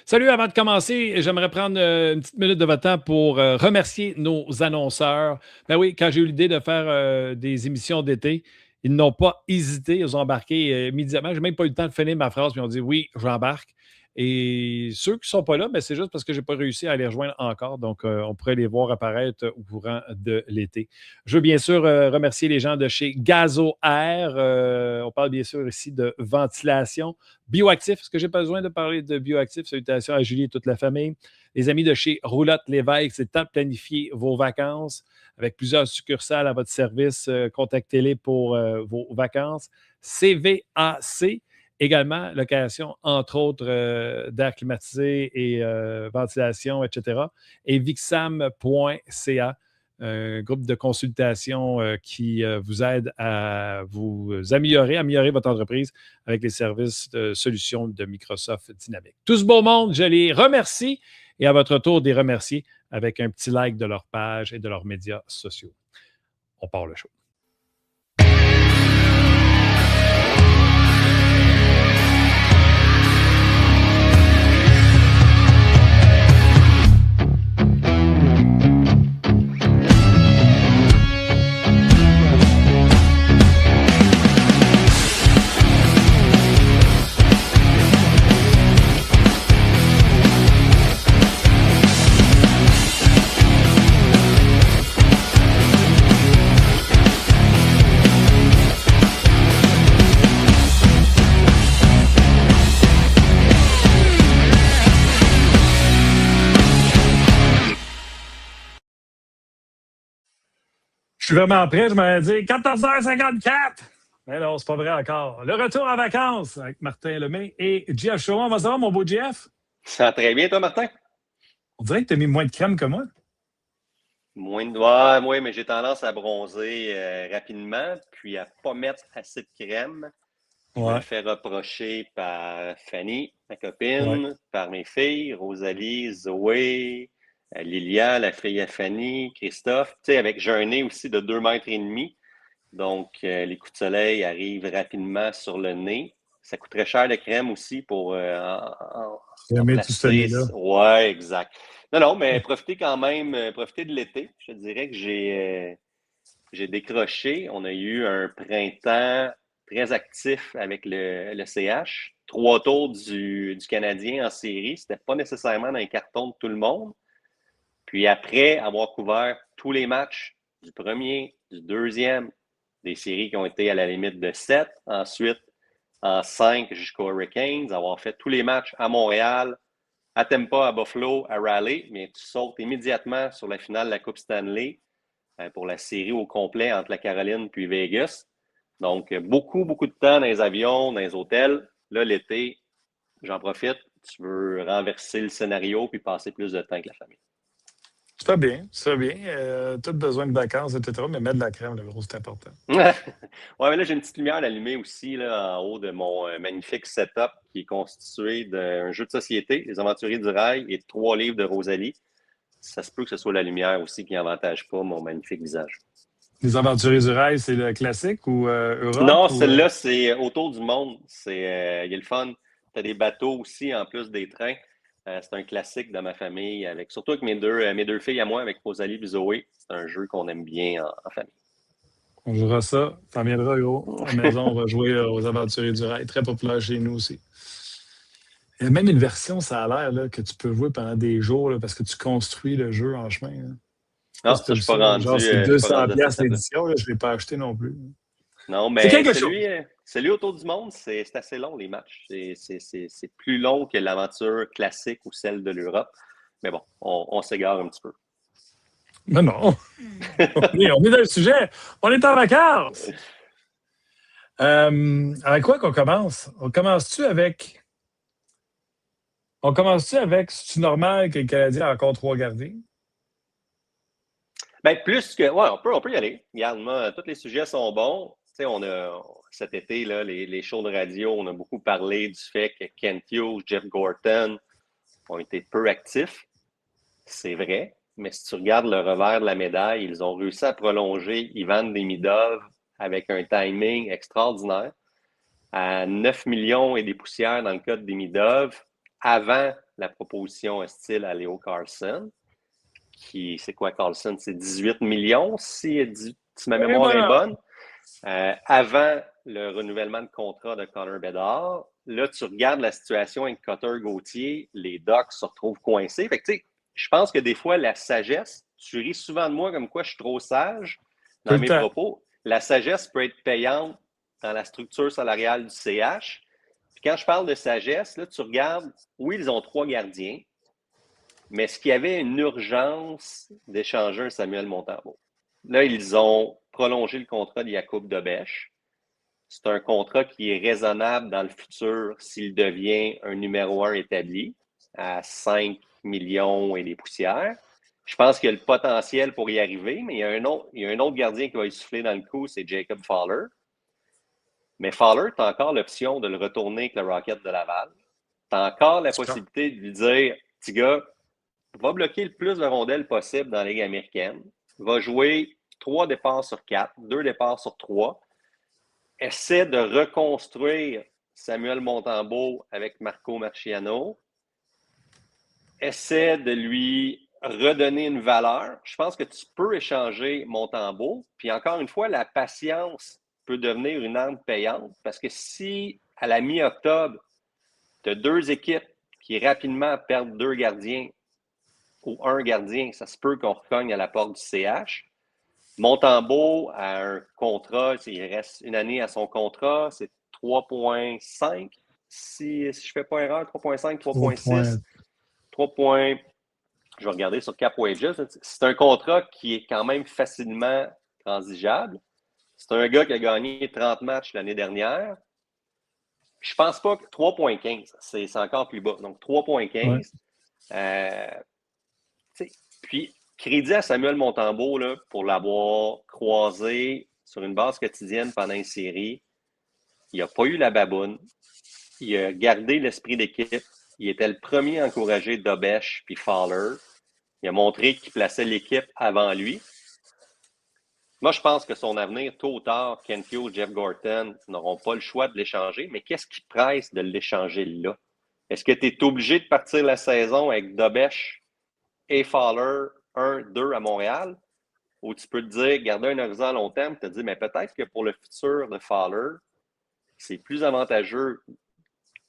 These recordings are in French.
Salut, avant de commencer, j'aimerais prendre une petite minute de votre temps pour remercier nos annonceurs. Ben oui, quand j'ai eu l'idée de faire des émissions d'été, ils n'ont pas hésité, ils ont embarqué immédiatement. J'ai même pas eu le temps de finir ma phrase, puis ils ont dit oui, j'embarque. Et ceux qui ne sont pas là, ben, c'est juste parce que je n'ai pas réussi à les rejoindre encore. Donc, on pourrait les voir apparaître au courant de l'été. Je veux bien sûr remercier les gens de chez Gazo Air. On parle bien sûr ici de ventilation. Bioactif, est-ce que j'ai besoin de parler de bioactif? Salutations à Julie et toute la famille. Les amis de chez Roulotte Lévesque, c'est temps de planifier vos vacances avec plusieurs succursales à votre service. Contactez-les pour vos vacances. CVAC, également, location, entre autres, d'air climatisé et ventilation, etc. Et vixam.ca, un groupe de consultation qui vous aide à vous améliorer votre entreprise avec les services de solutions de Microsoft Dynamics. Tout ce beau monde, je les remercie et à votre tour, des remercier avec un petit like de leur page et de leurs médias sociaux. On part le show. Je suis vraiment prêt. Je m'avais dit 14h54. Mais non, c'est pas vrai encore. Le retour en vacances avec Martin Lemay et Jeff Chauvin. On va savoir, mon beau Jeff? Ça va très bien, toi, Martin? On dirait que tu as mis moins de crème que moi. Moins de doigts, oui, mais j'ai tendance à bronzer rapidement, puis à pas mettre assez de crème. Je me le fais reprocher par Fanny, ma copine, par mes filles, Rosalie, Zoé, Lilia, la fille à Fanny, Christophe. Tu sais, avec j'ai un nez aussi de 2,5 mètres. Donc, les coups de soleil arrivent rapidement sur le nez. Ça coûterait cher de crème aussi pour Crème tout ce nez-là. Oui, exact. Non, mais profitez quand même, profitez de l'été. Je te dirais que j'ai décroché. On a eu un printemps très actif avec le CH. 3 tours du Canadien en série. C'était pas nécessairement dans les cartons de tout le monde. Puis après avoir couvert tous les matchs du premier, du deuxième, des séries qui ont été à la limite de 7, ensuite en 5 jusqu'aux Hurricanes, avoir fait tous les matchs à Montréal, à Tampa, à Buffalo, à Raleigh, mais tu sautes immédiatement sur la finale de la Coupe Stanley pour la série au complet entre la Caroline puis Vegas. Donc, beaucoup de temps dans les avions, dans les hôtels. Là, l'été, j'en profite. Tu veux renverser le scénario puis passer plus de temps avec la famille. Ça va bien, ça va bien. Tout besoin de vacances, etc. Mais mettre de la crème, le gros, c'est important. Ouais, mais là, j'ai une petite lumière allumée aussi là, en haut de mon magnifique setup qui est constitué d'un jeu de société, Les Aventuriers du Rail, et 3 livres de Rosalie. Ça se peut que ce soit la lumière aussi qui n'avantage pas mon magnifique visage. Les Aventuriers du Rail, c'est le classique ou Europe? Non, celle-là, c'est autour du monde. Il y a le fun. Tu as des bateaux aussi, en plus des trains. C'est un classique de ma famille, surtout avec mes deux filles à moi, avec Rosalie et Zoé. C'est un jeu qu'on aime bien en famille. On jouera ça. T'en viendras, gros. À la maison, on va jouer aux Aventuriers du Rail. Très populaire chez nous aussi. Il y a même une version, ça a l'air, là, que tu peux jouer pendant des jours là, parce que tu construis le jeu en chemin. Là. Non, ça, je suis pas rendu. Genre, c'est 200$ l'édition. Je ne l'ai pas acheté non plus. Non, mais celui autour du monde, c'est assez long, les matchs. C'est plus long que l'aventure classique ou celle de l'Europe. Mais bon, on s'égare un petit peu. Mais non. on est dans le sujet. On est en vacances. Avec quoi qu'on commence? On commence-tu avec... C'est-tu normal que le Canadien a encore 3 gardiens? Bien, plus que... Ouais, on peut y aller. Regarde, moi, tous les sujets sont bons. Tu sais, on a... Cet été, là, les shows de radio, on a beaucoup parlé du fait que Kent Hughes, Jeff Gorton ont été peu actifs. C'est vrai. Mais si tu regardes le revers de la médaille, ils ont réussi à prolonger Ivan Demidov avec un timing extraordinaire à 9 millions et des poussières dans le cas de Demidov avant la proposition hostile à Leo Carlson. C'est quoi Carlson? C'est 18 millions, si ma mémoire est bonne. Avant le renouvellement de contrat de Connor Bedard, là, tu regardes la situation avec Cutter Gauthier, les Ducks se retrouvent coincés. Fait que, tu sais, je pense que des fois, la sagesse, tu ris souvent de moi comme quoi je suis trop sage dans mes propos. La sagesse peut être payante dans la structure salariale du CH. Puis quand je parle de sagesse, là, tu regardes, oui, ils ont 3 gardiens, mais est-ce qu'il y avait une urgence d'échanger un Samuel Montembeault? Là, ils ont prolongé le contrat de Jakub Dobeš. C'est un contrat qui est raisonnable dans le futur s'il devient un numéro 1 établi à 5 millions et des poussières. Je pense qu'il y a le potentiel pour y arriver, mais il y a un autre gardien qui va y souffler dans le coup, c'est Jacob Fowler. Mais Fowler, tu as encore l'option de le retourner avec le Rocket de Laval. Tu as encore la possibilité de lui dire, petit gars, va bloquer le plus de rondelles possible dans la Ligue américaine, va jouer 3 départs sur 4, 2 départs sur 3, essaie de reconstruire Samuel Montembeault avec Marco Marciano, essaie de lui redonner une valeur. Je pense que tu peux échanger Montembeault, puis encore une fois, la patience peut devenir une arme payante, parce que si, à la mi-octobre, tu as 2 équipes qui rapidement perdent 2 gardiens ou 1 gardien, ça se peut qu'on recogne à la porte du CH. Montembeault a un contrat, il reste une année à son contrat, c'est 3,5. Si je ne fais pas erreur, 3,5, 3,6. 3 points. Je vais regarder sur Cap Wages. C'est un contrat qui est quand même facilement transigeable. C'est un gars qui a gagné 30 matchs l'année dernière. Je ne pense pas que 3,15, c'est encore plus bas. Donc 3,15. Puis, crédit à Samuel Montembeault là, pour l'avoir croisé sur une base quotidienne pendant une série. Il n'a pas eu la baboune. Il a gardé l'esprit d'équipe. Il était le premier à encourager Dobeš puis Fowler. Il a montré qu'il plaçait l'équipe avant lui. Moi, je pense que son avenir, tôt ou tard, Kent Hughes, Jeff Gorton n'auront pas le choix de l'échanger. Mais qu'est-ce qui presse de l'échanger là? Est-ce que tu es obligé de partir la saison avec Dobeš et Fowler 1-2 à Montréal? Ou tu peux te dire, garder un horizon à long terme, te dire, mais peut-être que pour le futur de Fowler, c'est plus avantageux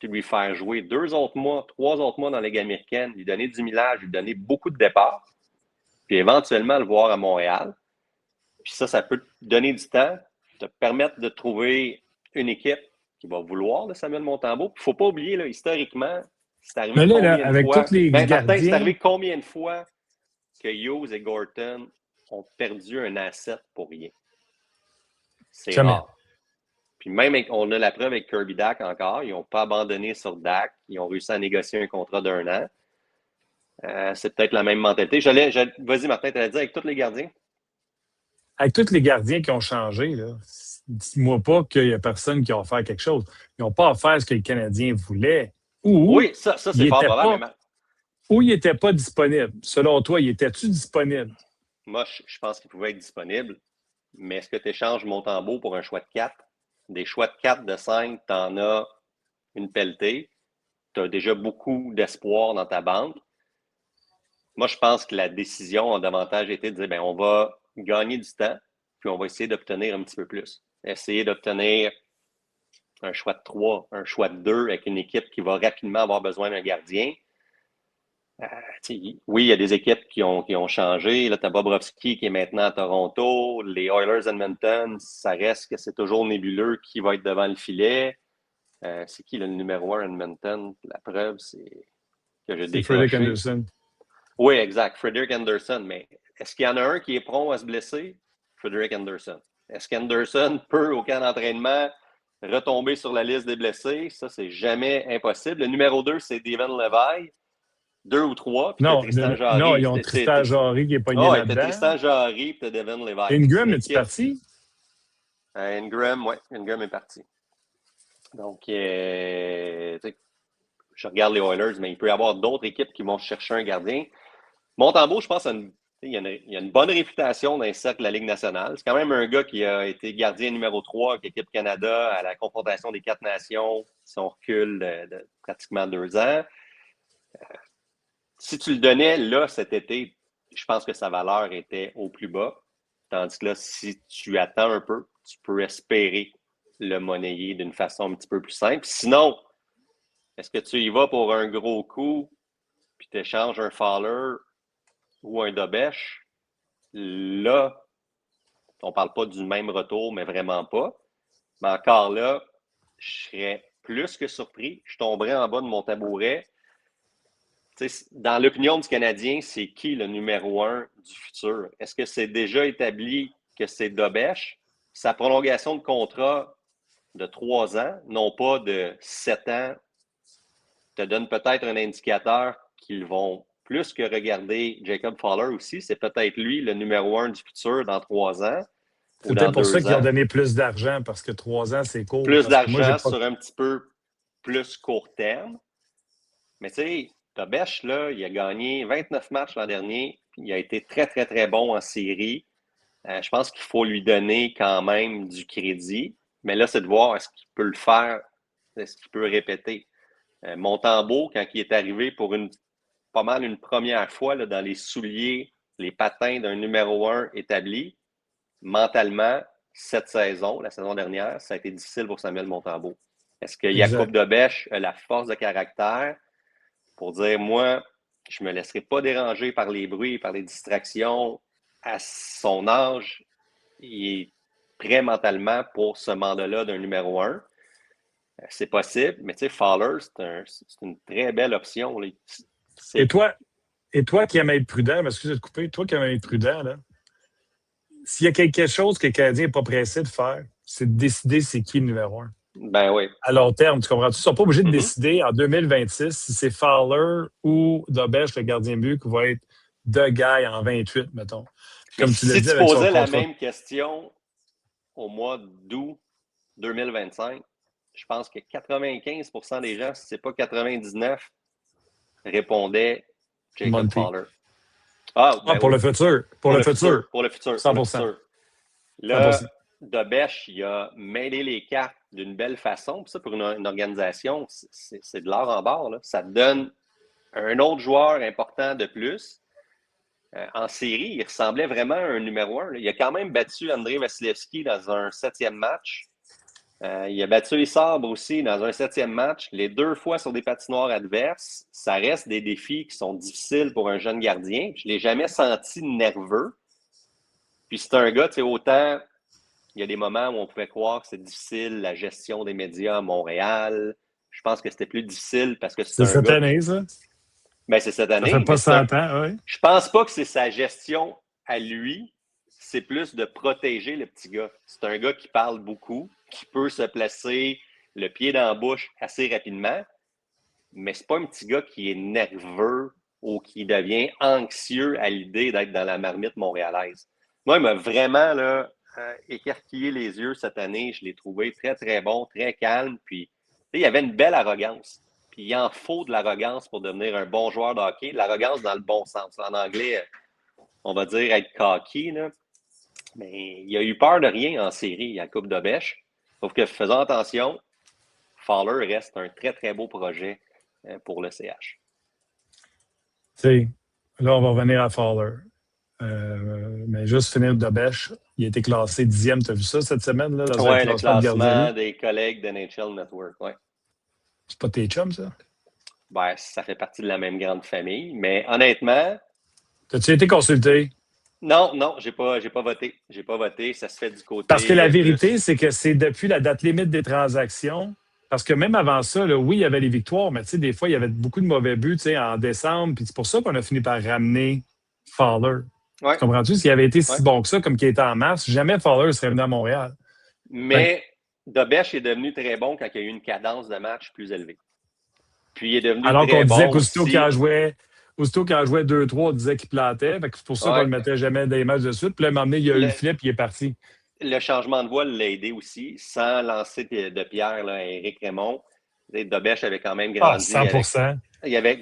de lui faire jouer 2 autres mois, 3 autres mois dans la Ligue américaine, lui donner du millage, lui donner beaucoup de départs, puis éventuellement le voir à Montréal. Puis ça peut te donner du temps, te permettre de trouver une équipe qui va vouloir de Samuel Montembeault. Il ne faut pas oublier, là, historiquement, c'est arrivé combien de fois? Martin, c'est arrivé combien de fois que Hughes et Gorton ont perdu un asset pour rien? C'est rare. Puis même, on a la preuve avec Kirby Dach encore. Ils n'ont pas abandonné sur Dach. Ils ont réussi à négocier un contrat d'1 an. C'est peut-être la même mentalité. Vas-y, Martin, tu allais dire avec tous les gardiens? Avec tous les gardiens qui ont changé, là, dis-moi pas qu'il n'y a personne qui a offert quelque chose. Ils n'ont pas offert ce que les Canadiens voulaient. Oui, ça c'est fort probable. Ou il n'était pas disponible. Selon toi, il était-tu disponible? Moi, je pense qu'il pouvait être disponible. Mais est-ce que tu échanges Montembeault pour un choix de 4? Des choix de 4, de 5, tu en as une pelletée. Tu as déjà beaucoup d'espoir dans ta banque. Moi, je pense que la décision a davantage été de dire, bien, on va gagner du temps, puis on va essayer d'obtenir un petit peu plus. Essayer d'obtenir un choix de 3, un choix de 2 avec une équipe qui va rapidement avoir besoin d'un gardien. Oui, il y a des équipes qui ont changé. Là, tu as Bobrovski qui est maintenant à Toronto. Les Oilers Edmonton, ça reste que c'est toujours nébuleux qui va être devant le filet. C'est qui le numéro 1 Edmonton? La preuve, c'est que je décroché. Frederik Andersen. Oui, exact. Frederik Andersen. Mais est-ce qu'il y en a un qui est prompt à se blesser? Frederik Andersen. Est-ce qu'Anderson peut, au camp d'entraînement, retomber sur la liste des blessés? Ça, c'est jamais impossible. Le numéro 2, c'est Devon Levi. 2 ou 3. Non, ils ont Tristan Jarry qui est pogné là-dedans. T'as Tristan Jarry et Devon Levi. Ingram est-tu parti? Ingram est parti. Donc, je regarde les Oilers, mais il peut y avoir d'autres équipes qui vont chercher un gardien. Montembeault, je pense, il y a une bonne réputation dans les cercles de la Ligue nationale. C'est quand même un gars qui a été gardien numéro 3 avec l'équipe Canada à la confrontation des 4 nations, si on recule de pratiquement 2 ans. Si tu le donnais là cet été, je pense que sa valeur était au plus bas. Tandis que là, si tu attends un peu, tu peux espérer le monnayer d'une façon un petit peu plus simple. Sinon, est-ce que tu y vas pour un gros coup puis tu échanges un Fowler ou un Dobèche? Là, on ne parle pas du même retour, mais vraiment pas. Mais encore là, je serais plus que surpris. Je tomberais en bas de mon tabouret. Dans l'opinion du Canadien, c'est qui le numéro 1 du futur? Est-ce que c'est déjà établi que c'est Dobèche? Sa prolongation de contrat de 3 ans, non pas de 7 ans, te donne peut-être un indicateur qu'ils vont plus que regarder Jacob Fowler aussi. C'est peut-être lui le numéro 1 du futur dans 3 ans ou C'est dans peut-être pour ça 2 qu'ils ont ans. donné plus d'argent, parce que 3 ans, c'est court. Plus Parce que moi, j'ai d'argent pas. sur un petit peu plus court terme. Mais tu sais, Dobèche, là, il a gagné 29 matchs l'an dernier. Il a été très, très, très bon en série. Je pense qu'il faut lui donner quand même du crédit. Mais là, c'est de voir est-ce qu'il peut le faire, est-ce qu'il peut répéter. Montembeault, quand il est arrivé pour pas mal une première fois là, dans les souliers, les patins d'un numéro 1 établi, mentalement, cette saison, la saison dernière, ça a été difficile pour Samuel Montembeault. Est-ce que Jakub Exact. Dobèche a la force de caractère pour dire, moi, je ne me laisserai pas déranger par les bruits, par les distractions. À son âge, il est prêt mentalement pour ce mandat-là d'un numéro 1. C'est possible, mais tu sais, Fowler, c'est une très belle option. Et toi, qui aimes être prudent, excusez de couper, toi qui aimes être prudent, là, s'il y a quelque chose que le Canadien n'est pas pressé de faire, c'est de décider c'est qui le numéro 1. Ben oui. À long terme, tu comprends-tu? Ils ne sont pas obligés de Mhm. décider en 2026 si c'est Fowler ou Dobèche, le gardien de but, qui va être de guy en 28, mettons. Mais Comme tu l'as si dit tu avec son posais la contrat. même question au mois d'août 2025, je pense que 95% des gens, si ce n'est pas 99, répondaient Jacob Monty. Fowler. Ah, ben Pour oui. le futur. Pour le futur. Pour le futur. 100%. Là, 100%. Dobèche, il a mêlé les cartes d'une belle façon. Puis ça, pour une organisation, c'est de l'or en barre. Là. Ça te donne un autre joueur important de plus. En série, il ressemblait vraiment à un numéro 1. Là. Il a quand même battu Andrei Vasilevski dans un 7e match. Il a battu les Sabres aussi dans un 7e match. Les 2 fois sur des patinoires adverses. Ça reste des défis qui sont difficiles pour un jeune gardien. Je ne l'ai jamais senti nerveux. Puis c'est un gars, tu sais, autant il y a des moments où on pouvait croire que c'est difficile, la gestion des médias à Montréal. Je pense que c'était plus difficile parce que c'est C'est un cette gars année, ça? Ben, c'est cette Ça fait année, pas mais 100 ans, oui. je pense pas que c'est sa gestion à lui. C'est plus de protéger le petit gars. C'est un gars qui parle beaucoup, qui peut se placer le pied dans la bouche assez rapidement, mais c'est pas un petit gars qui est nerveux ou qui devient anxieux à l'idée d'être dans la marmite montréalaise. Moi, il m'a vraiment écarquillé les yeux cette année. Je l'ai trouvé très, très bon, très calme. Puis, il y avait une belle arrogance. Puis, il en faut de l'arrogance pour devenir un bon joueur de hockey. L'arrogance dans le bon sens. En anglais, on va dire être cocky. Là. Mais il a eu peur de rien en série, à la Coupe de Bêche. Sauf que faisons attention, Fowler reste un très, très beau projet pour le CH. T'sais, là, on va revenir à Fowler. Mais juste finir de Bêche, il a été classé 10e. Tu as vu ça cette semaine, là, dans un Oui, le classement de gardien de classement but? des collègues de NHL Network, oui. C'est pas tes chums, ça? Ben, ça fait partie de la même grande famille. Mais honnêtement, T'as-tu été consulté? non, j'ai pas voté. J'ai pas voté. Ça se fait du côté. Parce que la vérité, plus... c'est que c'est depuis la date limite des transactions. Parce que même avant ça, là, oui, il y avait les victoires, mais des fois, il y avait beaucoup de mauvais buts en décembre. Puis c'est pour ça qu'on a fini par ramener Fowler. Ouais, Tu comprends-tu? S'il avait été ouais. si bon que ça, comme qu'il était en mars, jamais Fowler serait venu à Montréal. Mais Dobèche est devenu très bon quand il y a eu une cadence de match plus élevée. Puis il est devenu Alors très qu'on disait bon qu'aussitôt aussi. qu'il en jouait 2-3, on disait qu'il plantait. C'est pour ça qu'on Ouais. ne le mettait jamais dans les matchs de suite. Puis là, à un moment donné, il y a eu le flip, il est parti. Le changement de voie l'a aidé aussi, sans lancer de pierre à Éric Raymond. Dobèche avait quand même grandi. 100%.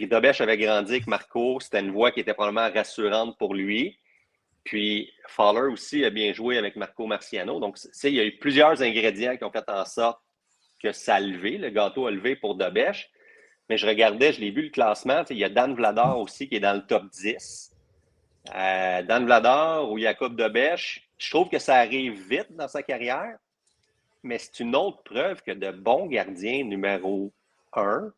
Dobèche avait grandi avec Marco. C'était une voie qui était probablement rassurante pour lui. Puis Fowler aussi a bien joué avec Marco Marciano. Donc, il y a eu plusieurs ingrédients qui ont fait en sorte que ça a levé. Le gâteau a levé pour Dobèche. mais je regardais, je l'ai vu le classement. Il y a Dan Vladar aussi qui est dans le top 10. Dan Vladar ou Jakub Dobeš, je trouve que ça arrive vite dans sa carrière, mais c'est une autre preuve que de bons gardiens numéro 1,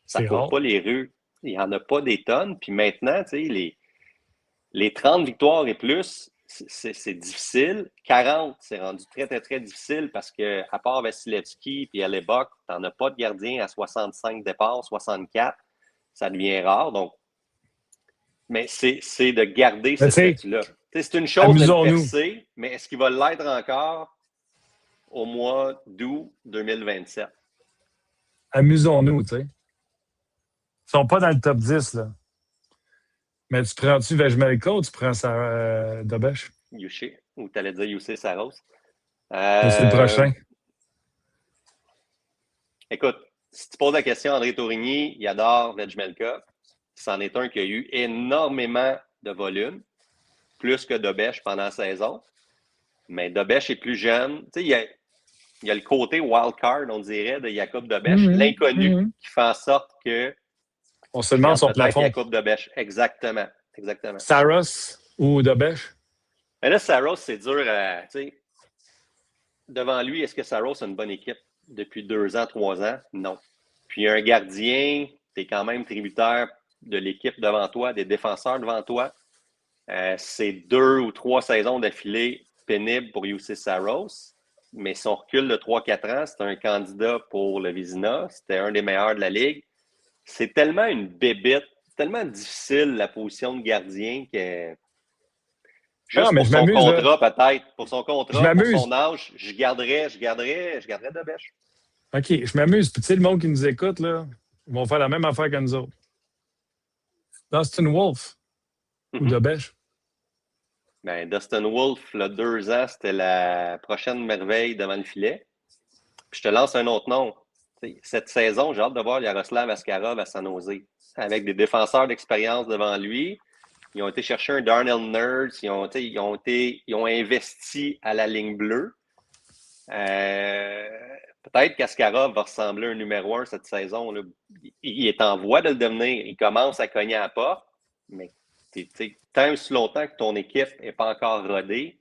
ça ne court pas les rues. Il n'y en a pas des tonnes. Puis maintenant, les 30 victoires et plus, c'est difficile. 40, c'est rendu très, très, très difficile parce que, à part Vasilevski et Hellebuyck, tu n'en as pas de gardien à 65 départs, 64. Ça devient rare. Donc, mais c'est de garder ce statut-là. C'est une chose de le percer, mais est-ce qu'il va l'être encore au mois d'août 2027? Amusons-nous, tu sais. Ils ne sont pas dans le top 10, là. Mais tu prends-tu Vejmelka ou tu prends Dobeš? Yushi, ou tu allais dire Jussi Saros? C'est le prochain. Écoute, si tu poses la question à André Tourigny, il adore Vejmelka. C'en est un qui a eu énormément de volume, plus que Dobeš pendant la saison. Mais Dobeš est plus jeune. Tu sais, il y a le côté wildcard, on dirait, de Jakub Dobeš, l'inconnu qui fait en sorte que on se demande son plafond. Jakub Dobeš, exactement. Saros ou Dobeš? Mais là, Saros, c'est dur à... Devant lui, est-ce que Saros a une bonne équipe depuis 2 ans, 3 ans? Non. Puis un gardien, tu es quand même tributaire de l'équipe devant toi, des défenseurs devant toi. C'est 2 ou 3 saisons d'affilée pénibles pour Jussi Saros. Mais son recul de 3-4 ans, c'est un candidat pour le Vizina. C'était un des meilleurs de la Ligue. C'est tellement une bébite, tellement difficile la position de gardien que juste pour son contrat, peut-être, pour son contrat, pour son âge, je garderais Dobeš. OK, je m'amuse. Puis tu sais, le monde qui nous écoute, là, ils vont faire la même affaire que nous autres. Dustin Wolf ou Dobeš? Ben, Dustin Wolf, il y a 2 ans, c'était la prochaine merveille devant le filet. Puis je te lance un autre nom. Cette saison, j'ai hâte de voir Yaroslav Askarov à San Jose. Avec des défenseurs d'expérience devant lui. Ils ont été chercher un Darnell Nurse. Ils ont investi à la ligne bleue. Peut-être qu'Askarov va ressembler à un numéro 1 cette saison. Là. Il est en voie de le devenir. Il commence à cogner à la porte. Mais tant aussi longtemps que ton équipe n'est pas encore rodée,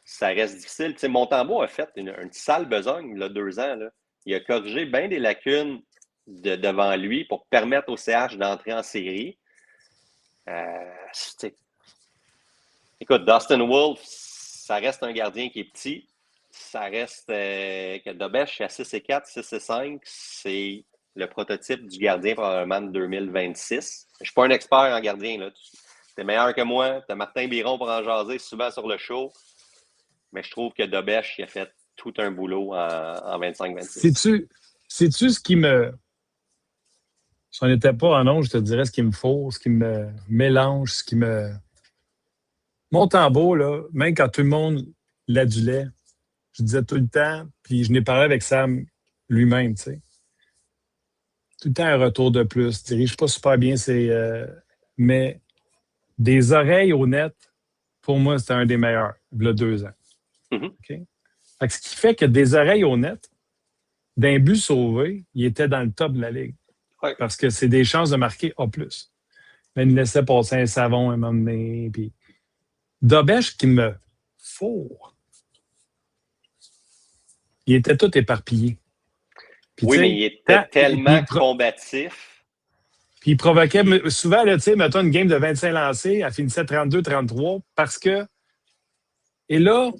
ça reste difficile. Montembeault a fait une sale besogne il y a 2 ans. Là. Il a corrigé bien des lacunes devant lui pour permettre au CH d'entrer en série. Écoute, Dustin Wolf, ça reste un gardien qui est petit. Ça reste que Dobeš, à 6'4", 6'5", c'est le prototype du gardien probablement de 2026. Je ne suis pas un expert en gardien. Tu es meilleur que moi. Tu as Martin Biron pour en jaser souvent sur le show. Mais je trouve que Dobeš il a fait tout un boulot en 25-26. Sais-tu ce qui me... Si on n'était pas en onde, je te dirais ce qui me faut, ce qui me mélange, ce qui me... Montembeault, là, même quand tout le monde l'adulait, je disais tout le temps, puis je n'ai parlé avec Sam lui-même, tu sais. Tout le temps un retour de plus. Tu dirige pas super bien, mais des oreilles au net, pour moi, c'était un des meilleurs, il y a 2 ans. Okay? Ce qui fait que des oreilles au net, d'un but sauvé, il était dans le top de la Ligue. Ouais. Parce que c'est des chances de marquer A+. Mais il laissait passer un savon à un moment donné. Puis Dobeš qui me fourre. Il était tout éparpillé. Puis, oui, mais il était tellement combatif. Puis il provoquait souvent, là, mettons une game de 25 lancés, elle finissait 32-33 parce que... Et là,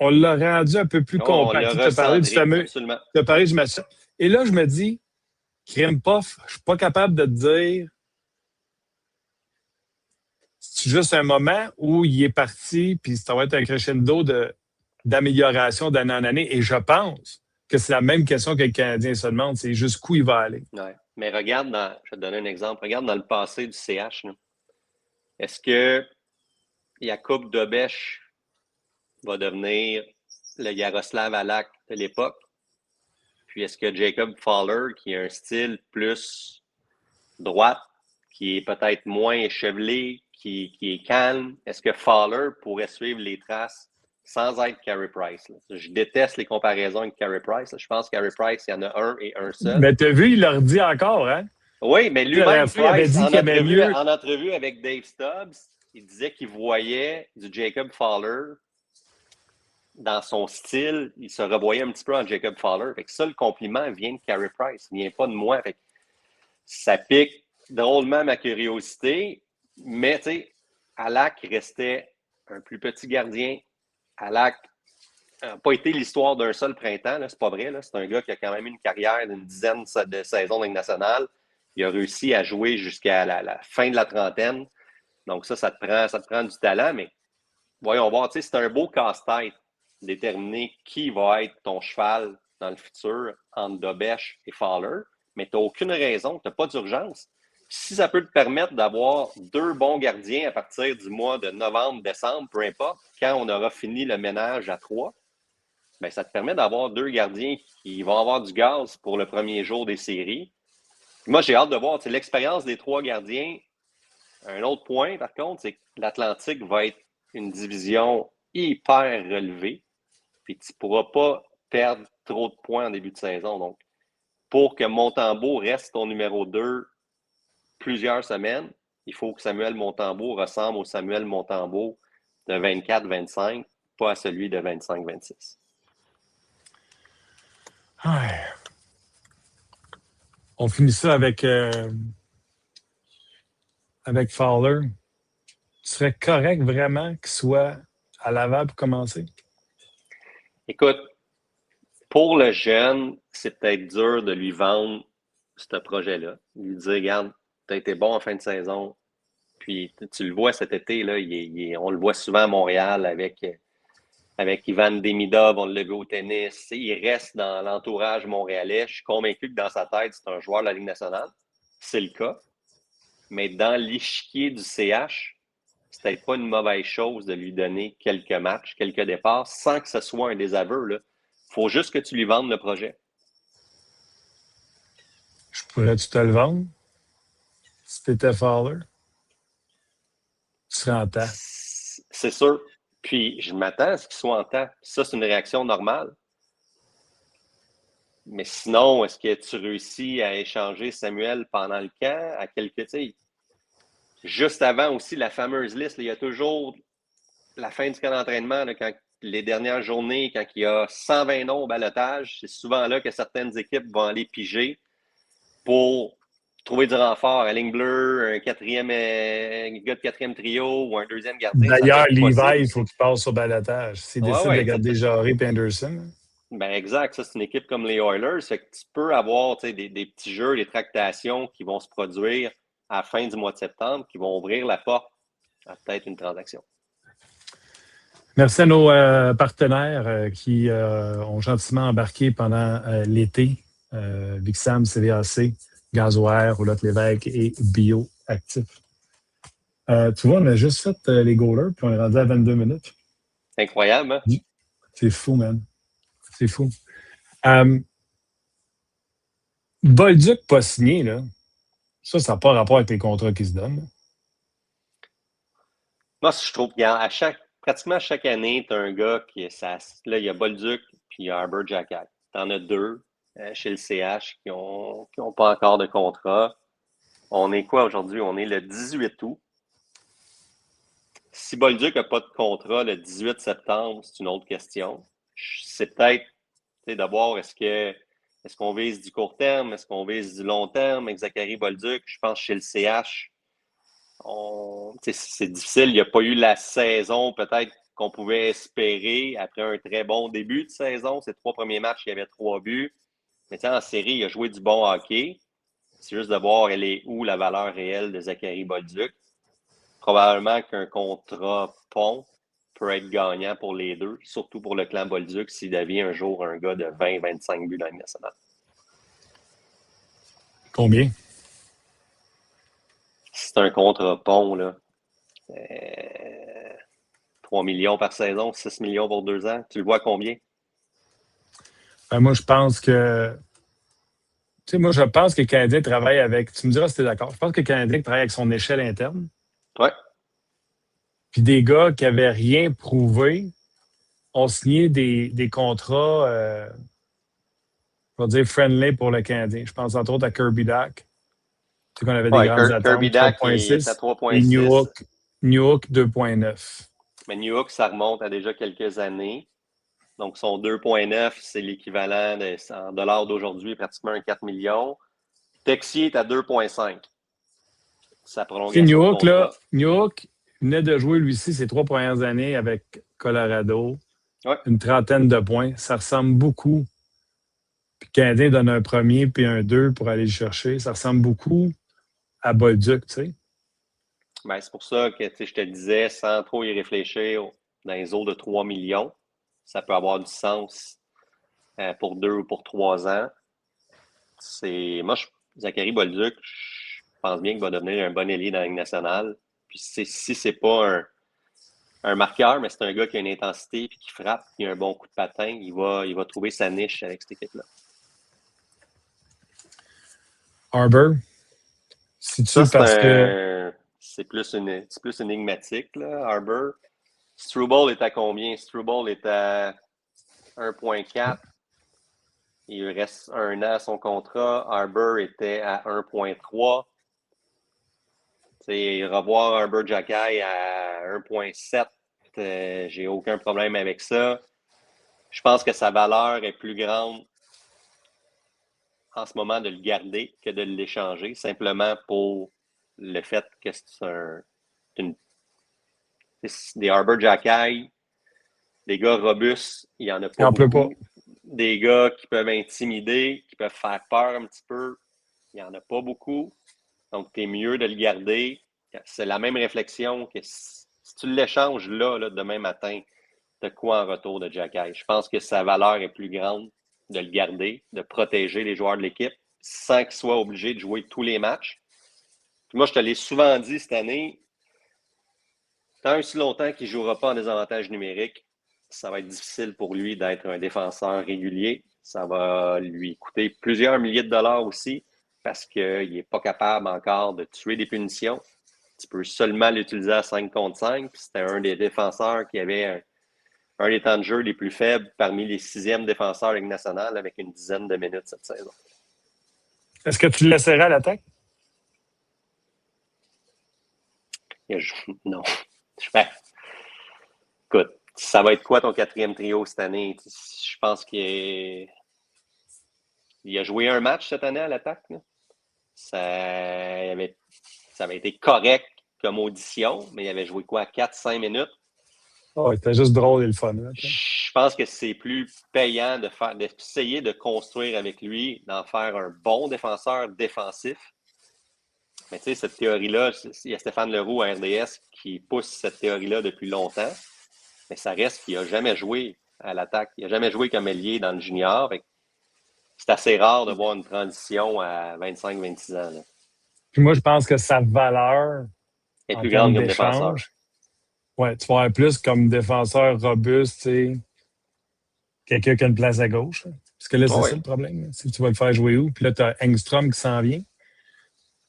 on l'a rendu un peu plus compact. Tu as parlé du fameux... Tu as parlé du match. Et là, je me dis, Krimpov, je ne suis pas capable de te dire c'est juste un moment où il est parti, puis ça va être un crescendo d'amélioration d'année en année. Et je pense que c'est la même question que le Canadien se demande, c'est jusqu'où il va aller. Ouais. Mais regarde, je vais te donner un exemple. Regarde dans le passé du CH. Là. Est-ce que Jakub Dobeš va devenir le Yaroslav Halak de l'époque? Puis est-ce que Jacob Fowler, qui a un style plus droite, qui est peut-être moins échevelé, qui est calme, est-ce que Fowler pourrait suivre les traces sans être Carey Price? Là? Je déteste les comparaisons avec Carey Price. Là. Je pense que Carey Price, il y en a un et un seul. Mais t'as vu, il leur dit encore, hein? Oui, mais Puis, à la lui-même, fin, il avait Price, dit qu'il aimait mieux. en entrevue avec Dave Stubbs, il disait qu'il voyait du Jacob Fowler dans son style. Il se revoyait un petit peu en Jacob Fowler. Fait que ça, le compliment vient de Carey Price, il vient pas de moi. Fait que ça pique drôlement ma curiosité, mais tu sais, Alak restait un plus petit gardien. Alak n'a pas été l'histoire d'un seul printemps, c'est pas vrai. C'est un gars qui a quand même une carrière d'une dizaine de saisons de Ligue nationale. Il a réussi à jouer jusqu'à la fin de la trentaine. Donc ça te prend du talent, mais voyons voir, tu sais, c'est un beau casse-tête déterminer qui va être ton cheval dans le futur entre Dobèche et Fowler, mais tu n'as aucune raison, tu n'as pas d'urgence. Si ça peut te permettre d'avoir 2 bons gardiens à partir du mois de novembre, décembre, peu importe, quand on aura fini le ménage à 3, bien, ça te permet d'avoir 2 gardiens qui vont avoir du gaz pour le premier jour des séries. Moi, j'ai hâte de voir l'expérience des 3 gardiens. Un autre point, par contre, c'est que l'Atlantique va être une division hyper relevée. Puis tu ne pourras pas perdre trop de points en début de saison. Donc, pour que Montembeault reste ton numéro 2 plusieurs semaines, il faut que Samuel Montembeault ressemble au Samuel Montembeault de 24-25, pas à celui de 25-26. Ouais. On finit ça avec Fowler. Ce serait correct vraiment qu'il soit à Laval pour commencer? Écoute, pour le jeune, c'est peut-être dur de lui vendre ce projet-là. Lui dire, regarde, tu as été bon en fin de saison. Puis tu le vois cet été, là, on le voit souvent à Montréal avec Ivan Demidov, on l'a vu au tennis. Il reste dans l'entourage montréalais. Je suis convaincu que dans sa tête, c'est un joueur de la Ligue nationale. C'est le cas. Mais dans l'échiquier du CH, c'est peut-être pas une mauvaise chose de lui donner quelques matchs, quelques départs, sans que ce soit un désaveu. Il faut juste que tu lui vendes le projet. Je pourrais-tu te le vendre? Si tu étais Fowler? Tu serais en temps. C'est sûr. Puis, je m'attends à ce qu'il soit en temps. Ça, c'est une réaction normale. Mais sinon, est-ce que tu réussis à échanger Samuel pendant le camp à quelques. Juste avant aussi la fameuse liste, il y a toujours la fin du camp d'entraînement, quand les dernières journées, quand il y a 120 noms au balotage, c'est souvent là que certaines équipes vont aller piger pour trouver du renfort à ligne bleue, un gars de quatrième trio ou un deuxième gardien. D'ailleurs, Levi, il aussi. faut qu'il passe au balotage. S'il Ouais, décide de ouais, garder Jarry et Anderson. Ben exact, ça c'est une équipe comme les Oilers, fait que tu peux avoir des petits jeux, des tractations qui vont se produire à la fin du mois de septembre, qui vont ouvrir la porte à peut-être une transaction. Merci à nos partenaires qui ont gentiment embarqué pendant l'été. Vixam, CVAC, Gazoair, Roulotte Lévesque et Bioactif. Tu vois, on a juste fait les goalers, puis on est rendu à 22 minutes. Incroyable, hein? C'est fou, man. C'est fou. Bolduc pas signé, là. Ça n'a pas rapport avec les contrats qui se donnent. Là. Moi, je trouve que pratiquement chaque année, tu as un gars qui est ça. Là, il y a Bolduc puis il y a Arbor Jackal. Tu en as 2 chez le CH qui ont pas encore de contrat. On est quoi aujourd'hui? On est le 18 août. Si Bolduc n'a pas de contrat le 18 septembre, c'est une autre question. C'est peut-être de voir est-ce qu'on vise du court terme, est-ce qu'on vise du long terme avec Zachary Bolduc. Je pense que chez le CH, c'est difficile. Il n'y a pas eu la saison peut-être qu'on pouvait espérer après un très bon début de saison. Ces 3 premiers matchs, il y avait 3 buts. Mais en série, il a joué du bon hockey. C'est juste de voir elle est où la valeur réelle de Zachary Bolduc. Probablement qu'un contrat pont peut être gagnant pour les deux, surtout pour le clan Bolduc s'il devient un jour un gars de 20-25 buts dans la Ligue nationale. Combien? C'est un contrat pont, là. 3 millions par saison, 6 millions pour 2 ans. Tu le vois combien? Moi, je pense que. Tu sais, moi, je pense que le Canadien travaille avec. Tu me diras si tu es d'accord. Je pense que le Canadien travaille avec son échelle interne. Ouais. Puis des gars qui n'avaient rien prouvé ont signé des contrats, je vais dire, friendly pour le Canadien. Je pense entre autres à Kirby Dach. C'est qu'on avait des grandes attentes, Kirby Dak est à 3.6 et New Hook 2.9. Mais New Hook, ça remonte à déjà quelques années. Donc, son 2.9, c'est l'équivalent en dollars d'aujourd'hui, pratiquement un 4 millions. Texier est à 2.5. Sa prolongation New de Hook, contrat. là, New Hook venait de jouer, lui-ci, ses 3 premières années avec Colorado. Ouais. Une trentaine de points. Ça ressemble beaucoup. Puis le Canadien donne un premier puis un 2 pour aller le chercher. Ça ressemble beaucoup à Bolduc, tu sais. Ben, c'est pour ça que je te disais, sans trop y réfléchir, dans les eaux de 3 millions, ça peut avoir du sens pour 2 ou pour 3 ans. Moi, Zachary Bolduc, je pense bien qu'il va devenir un bon ailier dans la Ligue nationale. Puis si c'est pas un marqueur, mais c'est un gars qui a une intensité, puis qui frappe, qui a un bon coup de patin, il va trouver sa niche avec cette équipe-là. Arbor, c'est plus énigmatique, là, Arbor. Struble est à combien? Struble est à 1.4. Il reste 1 an à son contrat. Arbor était à 1.3. Revoir Arbor Xhekaj à 1.7, j'ai aucun problème avec ça. Je pense que sa valeur est plus grande en ce moment de le garder que de l'échanger, simplement pour le fait que c'est des Arbor Xhekaj, des gars robustes, il n'y en a pas beaucoup. Des gars qui peuvent intimider, qui peuvent faire peur un petit peu, il n'y en a pas beaucoup. Donc, tu es mieux de le garder. C'est la même réflexion que si tu l'échanges là, demain matin, tu as quoi en retour de Xhekaj? Je pense que sa valeur est plus grande de le garder, de protéger les joueurs de l'équipe sans qu'ils soient obligés de jouer tous les matchs. Puis moi, je te l'ai souvent dit cette année, tant et si longtemps qu'il ne jouera pas en désavantage numérique, ça va être difficile pour lui d'être un défenseur régulier. Ça va lui coûter plusieurs milliers de dollars aussi parce qu'il n'est pas capable encore de tuer des punitions. Tu peux seulement l'utiliser à 5 contre 5. C'était un des défenseurs qui avait un des temps de jeu les plus faibles parmi les 6e défenseurs de la Ligue nationale avec une dizaine de minutes cette saison. Est-ce que tu le laisserais à l'attaque? Non. Écoute, ça va être quoi ton 4e trio cette année? Je pense qu'il a joué un match cette année à l'attaque. Ça avait été correct comme audition, mais il avait joué quoi, 4-5 minutes? Oh, c'était juste drôle et le fun. Là. Je pense que c'est plus payant d'essayer de construire avec lui, d'en faire un bon défenseur défensif. Mais tu sais, cette théorie-là, il y a Stéphane Leroux à RDS qui pousse cette théorie-là depuis longtemps. Mais ça reste qu'il n'a jamais joué à l'attaque. Il n'a jamais joué comme ailier dans le junior. C'est assez rare de voir une transition à 25-26 ans. Là. Puis moi, je pense que sa valeur est plus grande comme défenseur. Ouais, tu vas avoir plus comme défenseur robuste, tu sais, quelqu'un qui a une place à gauche. Là. Parce que là, c'est ça le problème. C'est que tu vas le faire jouer où? Puis là, tu as Engstrom qui s'en vient.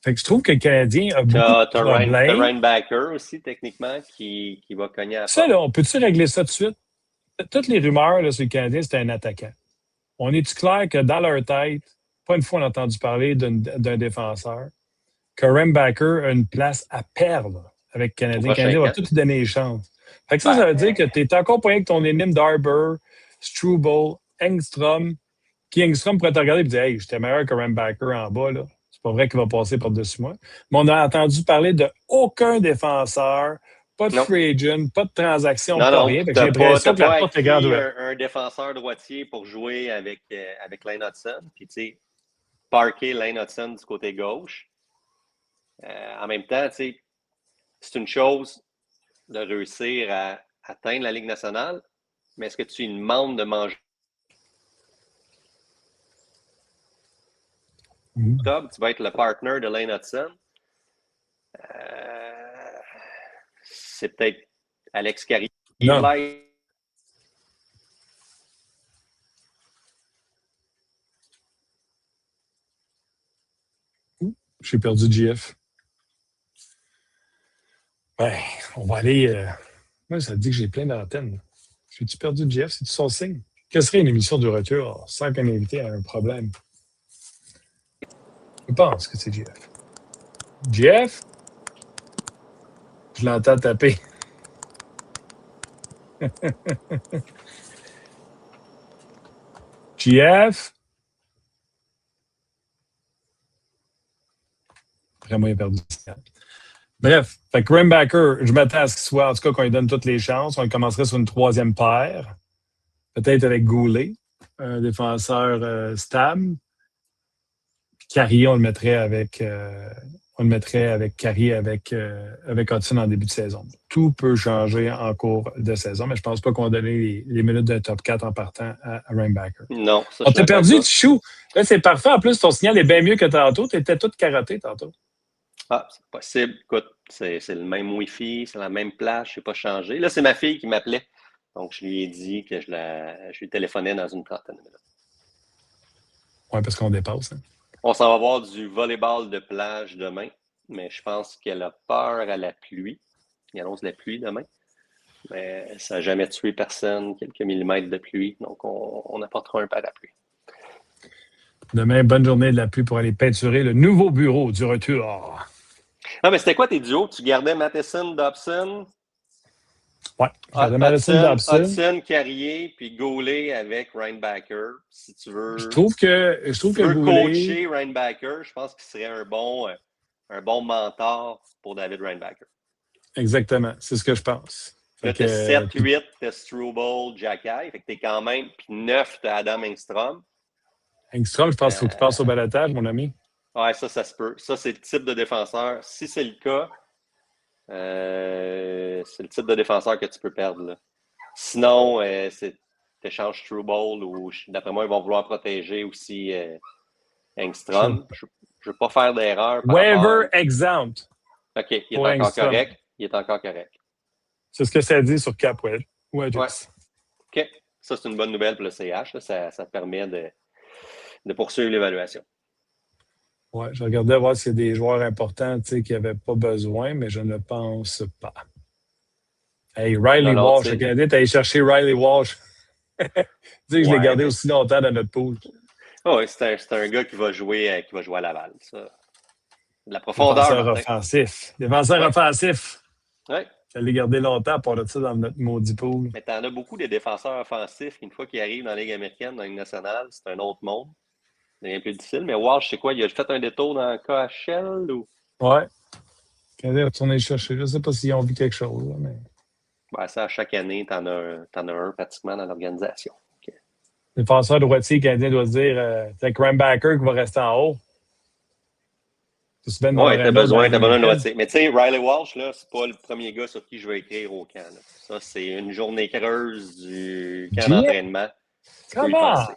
Fait que je trouve que le Canadien a beaucoup de problèmes. Tu as Ryan Backer aussi, techniquement, qui va cogner à la ça, là, on peut-tu régler ça tout de suite? Toutes les rumeurs là, sur le Canadien, c'était un attaquant. On est-tu clair que dans leur tête, pas une fois on a entendu parler d'un défenseur, que Rembacker a une place à perdre avec le Canadien. Le Canadien va tout lui donner les chances. Fait que ça veut dire que tu es encore pas rien que ton énigme d'Arbor, Struble, Engstrom, qui Engstrom pourrait te regarder et dire « Hey, j'étais meilleur que Rembacker en bas. » là. C'est pas vrai qu'il va passer par-dessus moi. Mais on a entendu parler d'aucun défenseur, pas de free agent, pas de transaction, pas rien. J'ai l'impression que la porte est grande ouverte. Un défenseur droitier pour jouer avec Lane Hudson, puis tu sais, parker Lane Hudson du côté gauche. En même temps, tu sais, c'est une chose de réussir à atteindre la Ligue nationale, mais est-ce que tu lui demandes de manger? Tu vas être le partner de Lane Hudson. C'est peut-être Alex Carrier. J'ai perdu GF. Ben, on va aller. Moi, ça dit que j'ai plein d'antennes. J'ai-tu perdu GF? C'est-tu son signe? Quelle serait une émission de retour sans qu'un invité ait un problème? Je pense que c'est GF. Jeff? Je l'entends taper. Jeff? Vraiment, il a perdu. Bref, fait que Rainbacker, je m'attends à ce qu'il soit, en tout cas, qu'on lui donne toutes les chances. On commencerait sur une troisième paire. Peut-être avec Goulet, un défenseur stable. Carrier, on le mettrait avec Carrier, avec Hudson en début de saison. Tout peut changer en cours de saison, mais je ne pense pas qu'on va donner les minutes d'un top 4 en partant à Rainbacker. Non, ça, on t'a perdu, Tichou. Là, c'est parfait. En plus, ton signal est bien mieux que tantôt. Tu étais tout carotté tantôt. Ah, c'est possible. Écoute, c'est le même Wi-Fi, c'est la même plage, je n'ai pas changé. Là, c'est ma fille qui m'appelait. Donc, je lui ai dit que je lui téléphonais dans une trentaine de minutes. Oui, parce qu'on dépasse. Hein. On s'en va voir du volleyball de plage demain, mais je pense qu'elle a peur à la pluie. Il annonce la pluie demain. Mais ça n'a jamais tué personne, quelques millimètres de pluie. Donc, on apportera un parapluie. Demain, bonne journée de la pluie pour aller peinturer le nouveau bureau du retour. Ah, mais c'était quoi tes duos? Tu gardais Matheson, Dobson? Oui, je gardais Matheson, Dobson. Hudson, Carrier, puis Goulet avec Rainbacker, si tu veux. Je trouve que Goulet... coacher Rainbacker, je pense qu'il serait un bon mentor pour David Rainbacker. Exactement, c'est ce que je pense. Là, tu as 7, 8, tu as Struble, Jacky, fait que tu es quand même, puis 9, tu as Adam Engstrom. Engstrom, je pense qu'il faut qu'il passe au balotage, mon ami. Ouais, ça se peut. Ça, c'est le type de défenseur. Si c'est le cas, c'est le type de défenseur que tu peux perdre. Là. Sinon, tu échanges Struble ou d'après moi, ils vont vouloir protéger aussi Engstrom. Je ne veux pas faire d'erreur. Waiver exempt. OK, il est encore Engstrom. Correct. Il est encore correct. C'est ce que ça dit sur Capwell. Ouais. OK. Ça, c'est une bonne nouvelle pour le CH. Là. Ça permet de poursuivre l'évaluation. Oui, je regardais voir s'il y a des joueurs importants qui n'avaient pas besoin, mais je ne pense pas. Hey, Riley Walsh, le Canadien, tu allé chercher Riley Walsh. Je l'ai gardé aussi longtemps dans notre pool. Oh, oui, c'est un gars qui va jouer à Laval. Ça. De la profondeur. Défenseur offensif. Oui. Je l'ai gardé longtemps pour ça dans notre maudit pool. Mais tu en as beaucoup de défenseurs offensifs. Une fois qu'ils arrivent dans la Ligue américaine, dans la Ligue nationale, c'est un autre monde. C'est un peu difficile. Mais Walsh, c'est quoi? Il a fait un détour dans le KHL? Ou... Oui. Quand il est retourné chercher, je ne sais pas s'ils ont vu quelque chose. Là, mais... Ben, ça, à chaque année, tu en as un pratiquement dans l'organisation. Okay. Le défenseur droitier canadien doit se dire c'est Rainbacker qui va rester en haut. Oui, t'as besoin de droitier. Mais tu sais, Riley Walsh, là, c'est pas le premier gars sur qui je vais écrire au camp. Là. Ça, c'est une journée creuse du camp d'entraînement. Comment?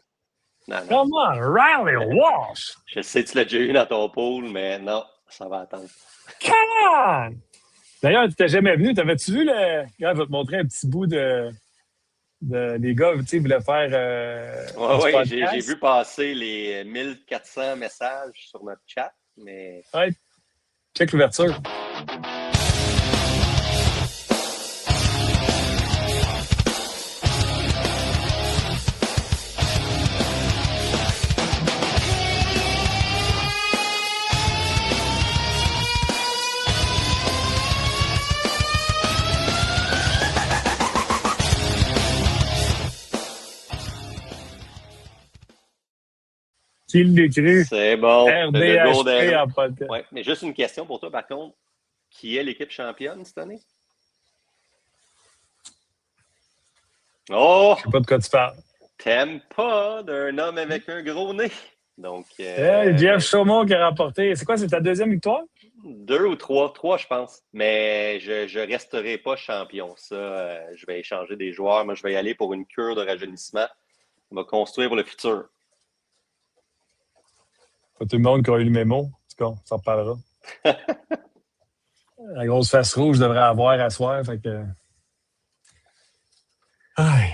Comment? Riley Walsh! Je sais que tu l'as déjà eu dans ton pool, mais non, ça va attendre. Come on! D'ailleurs, tu n'étais jamais venu. T'avais-tu vu le. Regarde, je vais te montrer un petit bout de les gars, tu sais, voulaient faire. Oui, j'ai vu passer les 1400 messages sur notre chat, mais. Ouais. Check l'ouverture. Qui l'écrit? C'est bon. RDHP en podcast. Ouais, mais juste une question pour toi, par contre. Qui est l'équipe championne cette année? Oh! Je sais pas de quoi tu parles. T'aimes pas d'un homme avec un gros nez. Donc. Jeff Chaumont qui a remporté. C'est quoi, c'est ta deuxième victoire? 2 ou 3, 3 je pense. Mais je resterai pas champion. Ça, je vais échanger des joueurs. Moi, je vais y aller pour une cure de rajeunissement. On va construire pour le futur. Pas tout le monde qui a eu le mémo. En tout cas, on s'en reparlera. La grosse face rouge devrait avoir à soir. Fait que...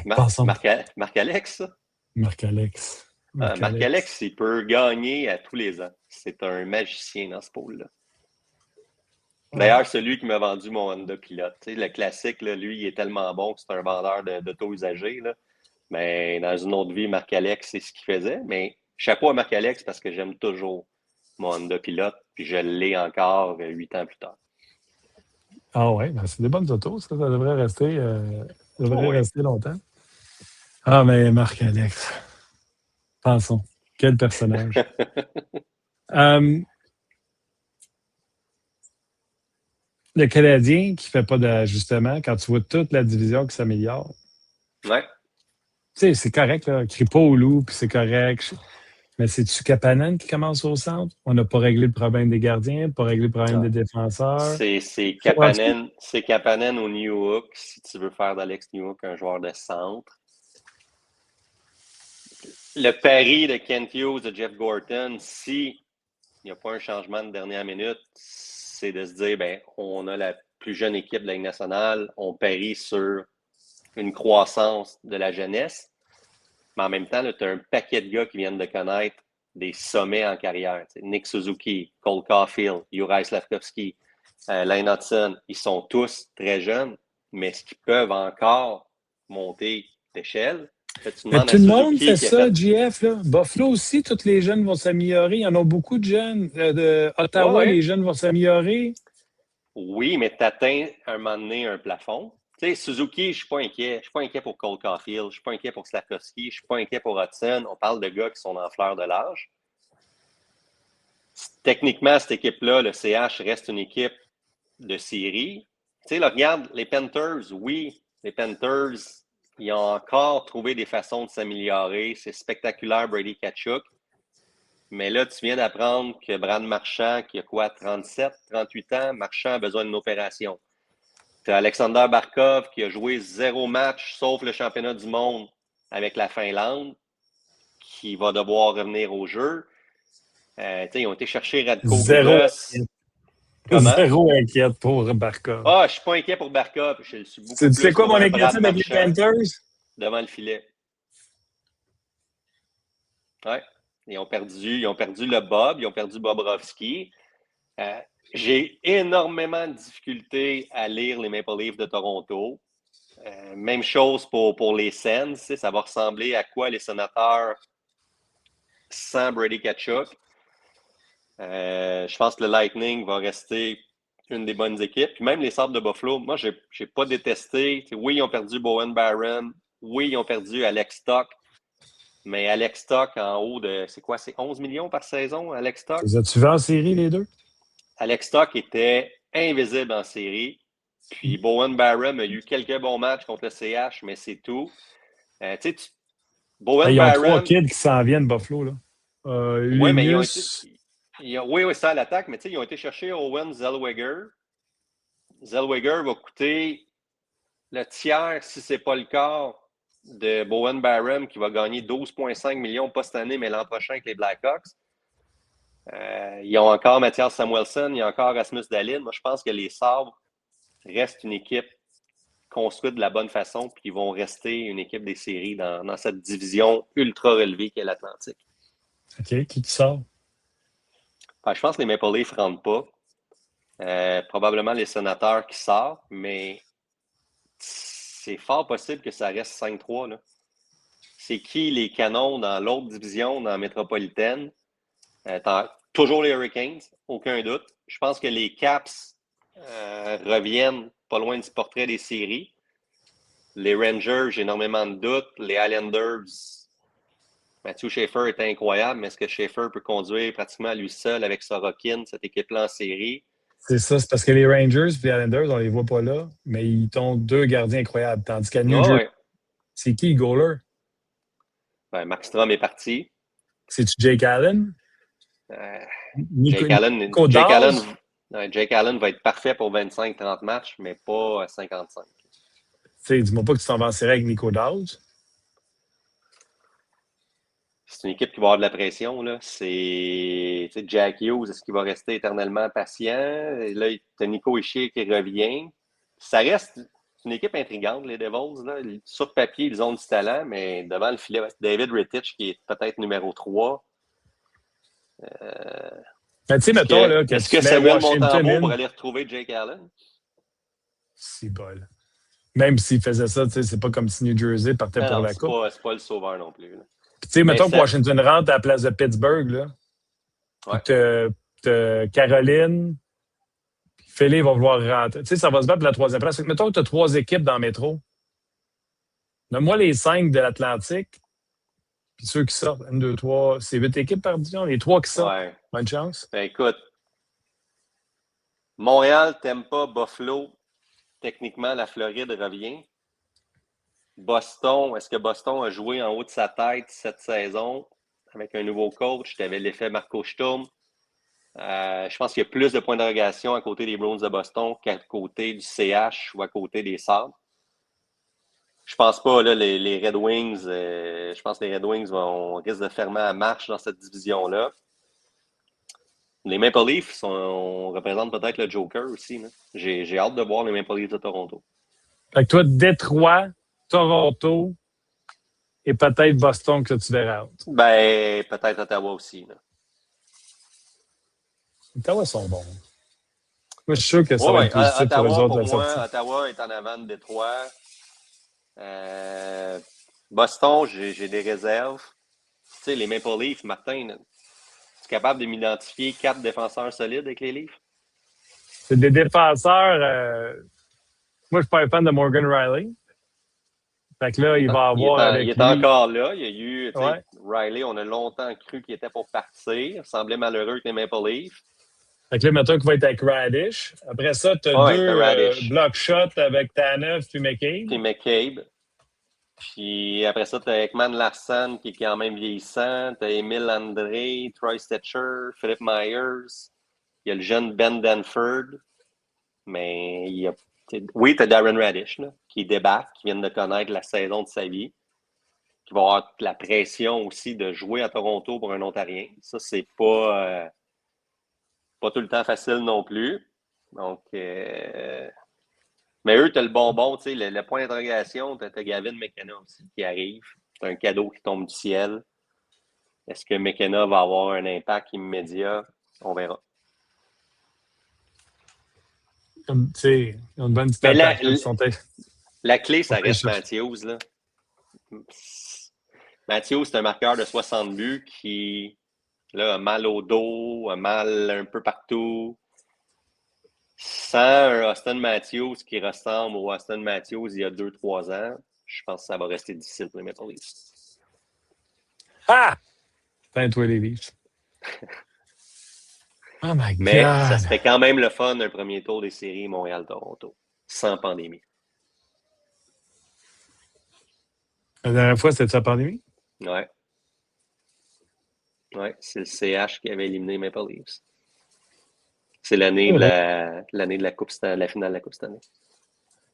Marc-Alex, ça? Marc-Alex. Marc-Alex, il peut gagner à tous les ans. C'est un magicien dans ce pôle-là. D'ailleurs, celui qui m'a vendu mon Honda Pilot. Tu sais, le classique, là, lui, il est tellement bon que c'est un vendeur d'auto usagé. Là. Mais dans une autre vie, Marc-Alex, c'est ce qu'il faisait. Mais chapeau à Marc-Alex parce que j'aime toujours mon Honda Pilot. Puis je l'ai encore 8 ans plus tard. Ah ouais, ben c'est des bonnes autos, ça devrait rester longtemps. Ah, mais Marc-Alex, pensons, quel personnage. Le Canadien qui ne fait pas d'ajustement, quand tu vois toute la division qui s'améliore, Ouais. tu sais, c'est correct, là. Crie pas au loup, puis c'est correct. Mais c'est-tu Kapanen qui commence au centre? On n'a pas réglé le problème des gardiens, pas réglé le problème des défenseurs. C'est Kapanen au Newhook, si tu veux faire d'Alex Newhook un joueur de centre. Le pari de Kent Hughes, de Jeff Gorton, si il n'y a pas un changement de dernière minute, c'est de se dire, ben, on a la plus jeune équipe de la Ligue nationale, on parie sur une croissance de la jeunesse, mais en même temps, tu as un paquet de gars qui viennent de connaître des sommets en carrière. T'sais, Nick Suzuki, Cole Caulfield, Juraj Slafkovský, Lane Hudson, ils sont tous très jeunes, mais est-ce qu'ils peuvent encore monter d'échelle? Mais tout le monde fait ça, JF. Là. Buffalo aussi, tous les jeunes vont s'améliorer. Il y en a beaucoup de jeunes. Ottawa, les jeunes vont s'améliorer. Oui, mais tu atteins un moment donné un plafond. Tu sais, Suzuki, je ne suis pas inquiet. Je ne suis pas inquiet pour Cole Caulfield. Je ne suis pas inquiet pour Slafkovský. Je ne suis pas inquiet pour Hudson. On parle de gars qui sont en fleur de l'âge. Techniquement, cette équipe-là, le CH reste une équipe de série. Tu sais, là, regarde, les Panthers, oui, les Panthers, ils ont encore trouvé des façons de s'améliorer. C'est spectaculaire, Brady Tkachuk. Mais là, tu viens d'apprendre que Brad Marchand, qui a quoi, 37, 38 ans, Marchand a besoin d'une opération. Tu as Alexander Barkov qui a joué 0 match, sauf le championnat du monde avec la Finlande, qui va devoir revenir au jeu. Ils ont été chercher Radko Gudas. Zéro inquiète pour Barkov. Ah, je ne suis pas inquiet pour Barkov. Je le suis beaucoup tu sais quoi mon inquiétude avec les Panthers? Devant le filet. Ouais. Ils ont perdu le Bob, ils ont perdu Bobrovski. J'ai énormément de difficultés à lire les Maple Leafs de Toronto. Même chose pour les Sens. Ça va ressembler à quoi les Sénateurs sans Brady Tkachuk. Je pense que le Lightning va rester une des bonnes équipes. Puis même les Sabres de Buffalo, moi, je n'ai pas détesté. Oui, ils ont perdu Bowen Barron. Oui, ils ont perdu Alex Stock. Mais Alex Stock en haut de, c'est quoi, c'est 11 millions par saison, Alex Stock? Les as-tu vu en série, les deux? Alex Stock était invisible en série. Puis Bowen Barron a eu quelques bons matchs contre le CH, mais c'est tout. Bowen Barron... Il y a 3 kids qui s'en viennent, Buffalo, là. Oui, mais oui, c'est à l'attaque, mais ils ont été chercher Owen Zellweger. Zellweger va coûter le tiers, si ce n'est pas le quart, de Bowen Barron qui va gagner 12,5 millions, pas cette année, mais l'an prochain avec les Blackhawks. Ils ont encore Mathias Samuelsson, il y a encore Rasmus Dahlin. Moi, je pense que les Sabres restent une équipe construite de la bonne façon, puis ils vont rester une équipe des séries dans cette division ultra relevée qu'est l'Atlantique. OK. Qui sort? Je pense que les Maple Leafs ne rentrent pas. Probablement les Sénateurs qui sortent, mais c'est fort possible que ça reste 5-3. Là. C'est qui les canons dans l'autre division, dans la métropolitaine? Toujours les Hurricanes, aucun doute. Je pense que les Caps reviennent pas loin du portrait des séries. Les Rangers, j'ai énormément de doutes. Les Islanders, Matthew Schaefer est incroyable, mais est-ce que Schaefer peut conduire pratiquement à lui seul avec Sorokin, cette équipe-là en série? C'est ça, c'est parce que les Rangers et les Islanders, on les voit pas là, mais ils ont 2 gardiens incroyables. Tandis qu'à New Jersey, c'est qui le goaler? Markstrom est parti. C'est-tu Jake Allen? Jake Allen va être parfait pour 25-30 matchs, mais pas 55. Dis-moi pas que tu t'en vas en série avec Nico Dawes. C'est une équipe qui va avoir de la pression. Là. C'est Jack Hughes, est-ce qu'il va rester éternellement patient? Et là, tu as Nico Hischier qui revient. Ça reste une équipe intrigante, les Devils. Là. Sur papier, ils ont du talent, mais devant le filet, David Rittich, qui est peut-être numéro 3. Mais tu sais, mettons, là, est-ce que Samuel Montembeault pour aller retrouver Jake Allen? C'est bol. Même s'il faisait ça, c'est pas comme si New Jersey partait pour la coupe. C'est pas le sauveur non plus. Tu sais, mettons que Washington rentre à la place de Pittsburgh, là. Ouais. Tu Caroline, puis Philly va vouloir rentrer. Tu sais, ça va se battre pour la troisième place. Fait que mettons que tu as 3 équipes dans le métro. Donne-moi les 5 de l'Atlantique, puis ceux qui sortent. 1, 2, 3, c'est 8 équipes par division. Les 3 qui sortent. Ouais. Bonne chance. Ben, écoute, Montréal, Tampa, Buffalo, techniquement, la Floride revient. Boston, est-ce que Boston a joué en haut de sa tête cette saison avec un nouveau coach? Tu avais l'effet Marco Sturm. Je pense qu'il y a plus de points d'interrogation à côté des Bruins de Boston qu'à côté du CH ou à côté des Sabres. Je pense pas, là, les Red Wings, je pense que les Red Wings risquent de fermer la marche dans cette division-là. Les Maple Leafs représentent peut-être le Joker aussi. Là. J'ai hâte de voir les Maple Leafs de Toronto. Fait que toi, Détroit, Toronto et peut-être Boston que tu verras out. Ben, peut-être Ottawa aussi. Là. Ottawa sont bons. Moi, je suis sûr que ça va être positif Ottawa, pour eux autres. pour la moi, sortie. Ottawa est en avant de Détroit. Boston, j'ai des réserves. Tu sais, les Maple Leafs, Martin, tu es capable de m'identifier 4 défenseurs solides avec les Leafs? C'est des défenseurs. Moi, je ne suis pas un fan de Morgan Riley. Fait que là, il va avoir. Il est encore là. Il y a eu. Ouais. Riley, on a longtemps cru qu'il était pour partir. Il semblait malheureux avec les Maple Leafs. Fait que là, mettons qu'il va être avec Radish. Après ça, tu as 2 block shots avec Tanev puis McCabe. Puis McCabe. Puis après ça, tu as Ekman Larson qui est quand même vieillissant. Tu as Émile André, Troy Stetcher, Philip Myers. Il y a le jeune Ben Danford. Mais il y a. Oui, tu as Darren Radish là, qui débarque, qui vient de connaître la saison de sa vie, qui va avoir la pression aussi de jouer à Toronto pour un Ontarien. Ça, c'est pas tout le temps facile non plus. Donc, mais eux, tu as le bonbon, tu sais, le point d'interrogation, tu as Gavin McKenna aussi qui arrive. C'est un cadeau qui tombe du ciel. Est-ce que McKenna va avoir un impact immédiat? On verra. Tu sais, ils ont une bonne petite attaque. La clé, ça reste Matthews. Là. Matthews, c'est un marqueur de 60 buts qui là, a mal au dos, a mal un peu partout. Sans un Austin Matthews qui ressemble au Austin Matthews il y a 2-3 ans, je pense que ça va rester difficile pour les Maple Leafs. Ah! Peins-toi les Leafs. Oh my God! Mais ça serait quand même le fun d'un premier tour des séries Montréal-Toronto, sans pandémie. La dernière fois, c'était sa pandémie? Ouais. Ouais, c'est le CH qui avait éliminé Maple Leafs. C'est l'année de la Coupe Stanley, la finale de la Coupe Stanley.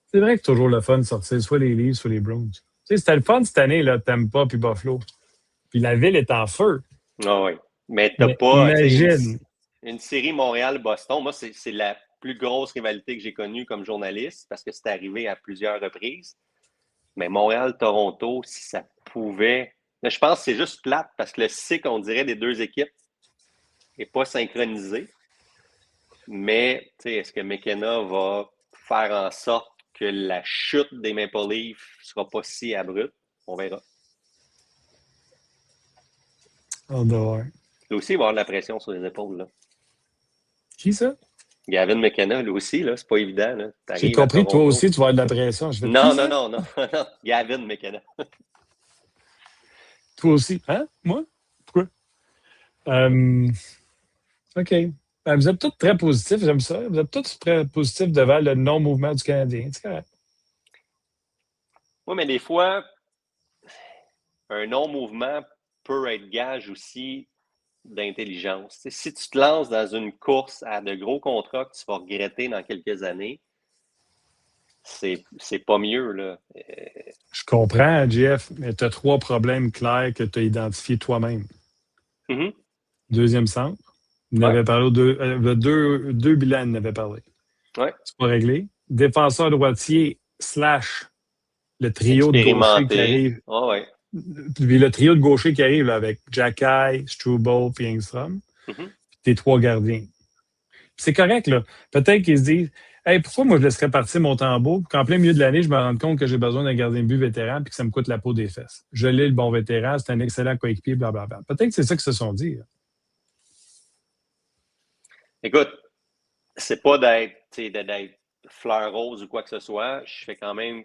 C'est vrai que c'est toujours le fun de sortir soit les Leafs, soit les Bruins. Tu sais, c'était le fun cette année, là, Tampa puis Buffalo. Puis la ville est en feu. Ah oui. Mais t'as pas. Imagine. Une série Montréal-Boston, moi, c'est la plus grosse rivalité que j'ai connue comme journaliste parce que c'est arrivé à plusieurs reprises. Mais Montréal-Toronto, si ça pouvait. Là, je pense que c'est juste plate parce que le cycle, on dirait, des deux équipes n'est pas synchronisé. Mais, tu sais, est-ce que McKenna va faire en sorte que la chute des Maple Leafs ne sera pas si abrupte? On verra. On doit voir. Lui aussi, il va avoir de la pression sur les épaules. Là. Qui ça? Gavin McKenna, lui aussi, là, c'est pas évident. Là. J'ai compris, toi aussi, tu vas avoir de la pression. Non. Gavin McKenna. Toi aussi. Hein? Moi? Pourquoi? OK. Ben, vous êtes tous très positifs, j'aime ça. Vous êtes tous très positifs devant le non-mouvement du Canadien. C'est correct. Oui, mais des fois, un non-mouvement peut être gage aussi d'intelligence. T'sais, si tu te lances dans une course à de gros contrats que tu vas regretter dans quelques années, c'est pas mieux. Là. Je comprends, Jeff, mais tu as 3 problèmes clairs que tu as identifiés toi-même. Mm-hmm. Deuxième centre. Il avait parlé deux bilans, il avait parlé. Ouais. C'est pas réglé. Défenseur droitier / le trio de gaucher qui arrive. Oh, ouais. Puis le trio de gaucher qui arrive là, avec Jacky, Struble et Engstrom. Mm-hmm. Tes 3 gardiens. C'est correct, là. Peut-être qu'ils se disent hey, pourquoi moi je laisserais partir mon tambour qu'en plein milieu de l'année, je me rende compte que j'ai besoin d'un gardien de but vétéran puis que ça me coûte la peau des fesses. Je l'ai, le bon vétéran, c'est un excellent coéquipier, blablabla. Peut-être que c'est ça qu'ils se sont dit. Là. Écoute, c'est pas d'être fleur rose ou quoi que ce soit. Je fais quand même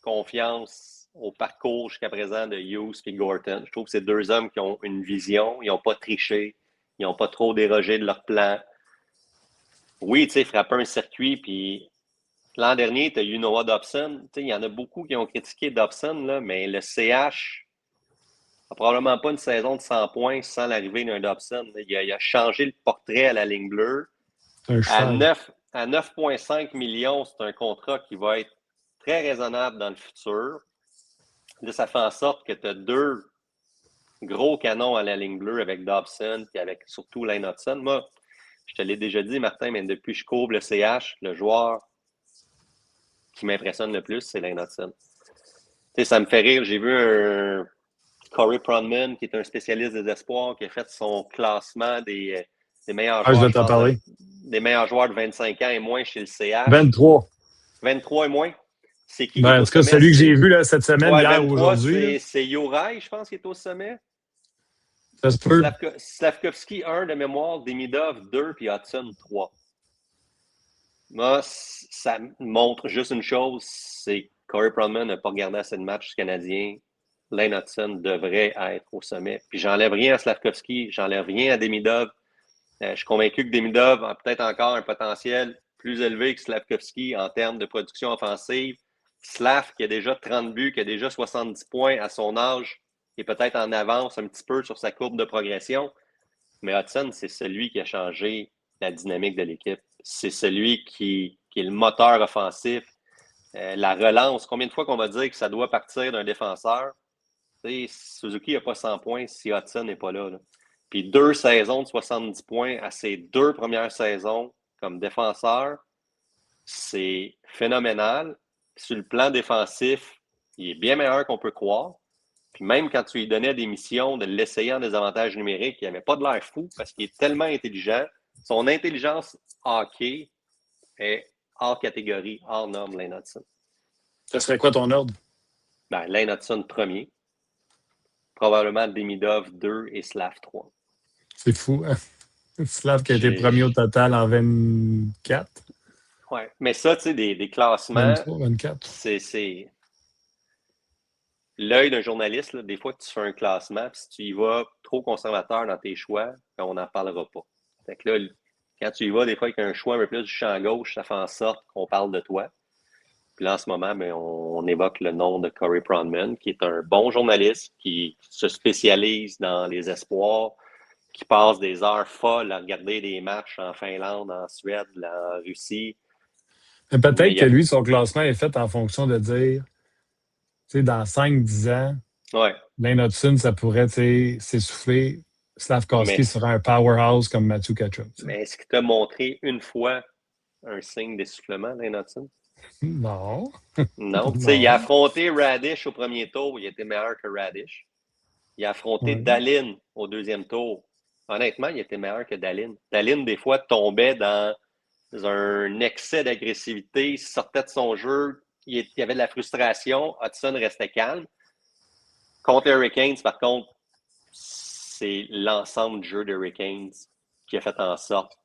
confiance au parcours jusqu'à présent de Hughes et Gorton. Je trouve que c'est deux hommes qui ont une vision. Ils n'ont pas triché. Ils n'ont pas trop dérogé de leur plan. Oui, tu sais, frapper un circuit, puis l'an dernier, tu as eu Noah Dobson. Il y en a beaucoup qui ont critiqué Dobson, là, mais le CH n'a probablement pas une saison de 100 points sans l'arrivée d'un Dobson. Il a changé le portrait à la ligne bleue. C'est un cheval. À 9,5 millions, c'est un contrat qui va être très raisonnable dans le futur. Là, ça fait en sorte que tu as deux gros canons à la ligne bleue avec Dobson et avec surtout Lane Hudson. Moi, je te l'ai déjà dit, Martin, mais depuis que je couvre le CH, le joueur qui m'impressionne le plus, c'est Lane Hudson. Tu sais, ça me fait rire. J'ai vu un Corey Pronman, qui est un spécialiste des espoirs, qui a fait son classement des meilleurs Ah, je joueurs, vais t'en parler. des meilleurs joueurs de 25 ans et moins chez le CH. 23. 23 et moins. C'est qui? Ben, en tout cas, celui que j'ai vu là, cette semaine, ouais, hier ou 23, aujourd'hui. c'est Yorai, je pense, qui est au sommet. Ça se peut. Slavkovski, 1 de mémoire, Demidov, 2, puis Hudson, 3. Moi, ça montre juste une chose, c'est que Corey Pronman n'a pas regardé assez de matchs canadiens. Lane Hudson devrait être au sommet. Puis j'enlève rien à Slavkovski, j'enlève rien à Demidov. Je suis convaincu que Demidov a peut-être encore un potentiel plus élevé que Slavkovski en termes de production offensive. Slav, qui a déjà 30 buts, qui a déjà 70 points à son âge, qui est peut-être en avance un petit peu sur sa courbe de progression. Mais Hudson, c'est celui qui a changé la dynamique de l'équipe. C'est celui qui est le moteur offensif. La relance, combien de fois qu'on va dire que ça doit partir d'un défenseur? Suzuki n'a pas 100 points si Hudson n'est pas là. Puis 2 saisons de 70 points à ses 2 premières saisons comme défenseur, c'est phénoménal. Sur le plan défensif, il est bien meilleur qu'on peut croire. Puis même quand tu lui donnais des missions de l'essayer en désavantage numérique, il n'avait pas de l'air fou parce qu'il est tellement intelligent. Son intelligence hockey est hors catégorie, hors norme, Lane Hudson. Ça serait quoi ton ordre? Ben, Lane Hudson premier. Probablement Demidov 2 et Slav 3. C'est fou, hein? Slav qui a été premier au total en 24. Oui, mais ça, tu sais, des classements, 23, 24. c'est l'œil d'un journaliste. Là, des fois, tu fais un classement, puis si tu y vas trop conservateur dans tes choix, ben, on n'en parlera pas. Fait que là, quand tu y vas, des fois, avec un choix un peu plus du champ gauche, ça fait en sorte qu'on parle de toi. Puis là, en ce moment, ben, on évoque le nom de Corey Pronman, qui est un bon journaliste, qui se spécialise dans les espoirs, qui passe des heures folles à regarder des matchs en Finlande, en Suède, en Russie. Mais peut-être que lui, son classement est fait en fonction de dire, tu sais, dans 5-10 ans, ouais. Lane Hudson, ça pourrait s'essouffler. Slavkovski sera un powerhouse comme Matthew Tkachuk. Mais est-ce qu'il t'a montré une fois un signe d'essoufflement, Lane Hudson? Non. Non. Tu sais, il a affronté Radish au premier tour, il était meilleur que Radish. Il a affronté Dahlin au deuxième tour. Honnêtement, il était meilleur que Dahlin. Dahlin, des fois, tombait dans un excès d'agressivité, il sortait de son jeu, il y avait de la frustration. Hudson restait calme. Contre les Hurricanes, par contre, c'est l'ensemble du jeu des Hurricanes qui a fait en sorte.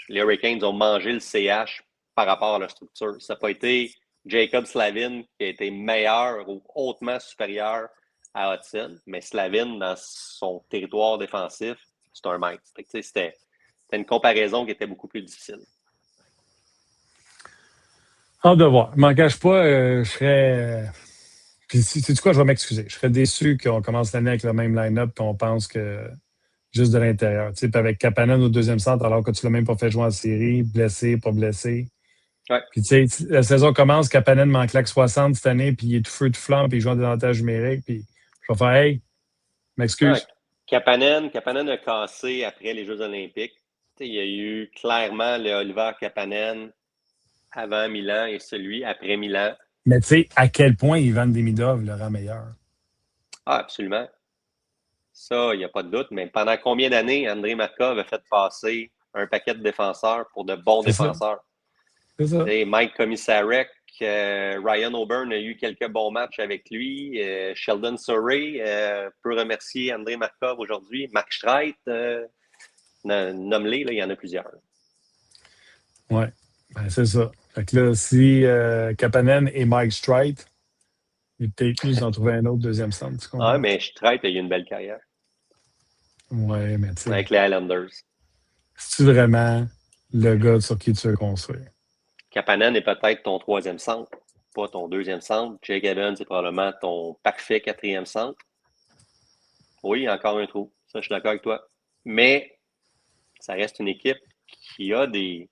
Les Hurricanes ont mangé le CH par rapport à leur structure. Ça n'a pas été Jacob Slavin qui a été meilleur ou hautement supérieur à Hudson, mais Slavin, dans son territoire défensif, c'est un maître. C'était une comparaison qui était beaucoup plus difficile. Hâte de voir. Je m'en cache pas, je serais. Puis, sais-tu quoi, je vais m'excuser. Je serais déçu qu'on commence l'année avec le même line-up et on pense que juste de l'intérieur. Tu sais, avec Kapanen au deuxième centre, alors que tu l'as même pas fait jouer en série, blessé, pas blessé. Ouais. Puis, tu sais, la saison commence, Kapanen m'en claque 60 cette année, puis il est tout feu, tout flamme, puis il joue en désavantage numérique, puis je vais faire, hey, m'excuse. Ouais. Kapanen a cassé après les Jeux Olympiques. Tu sais, il y a eu clairement le Oliver Kapanen avant Milan et celui après Milan. Mais tu sais, à quel point Ivan Demidov le rend meilleur? Ah, absolument. Ça, il n'y a pas de doute. Mais pendant combien d'années Andrei Markov a fait passer un paquet de défenseurs pour de bons défenseurs? C'est ça. Mike Komisarek, Ryan O'Byrne a eu quelques bons matchs avec lui. Sheldon Surrey peut remercier Andrei Markov aujourd'hui. Mark Streit, nomme-les, il y en a plusieurs. Oui, c'est ça. Fait que là, si Kapanen et Mike Streit, il est peut-être mieux d'en trouver un autre deuxième centre. Tu comprends? Ah, mais Streit a eu une belle carrière Oui, mais tu sais, avec les Islanders. c'est-tu vraiment le gars sur qui tu veux construire? Kapanen est peut-être ton troisième centre, pas ton deuxième centre. Jake Evans, c'est probablement ton parfait quatrième centre. Oui, encore un trou. Ça, je suis d'accord avec toi. Mais ça reste une équipe qui a des.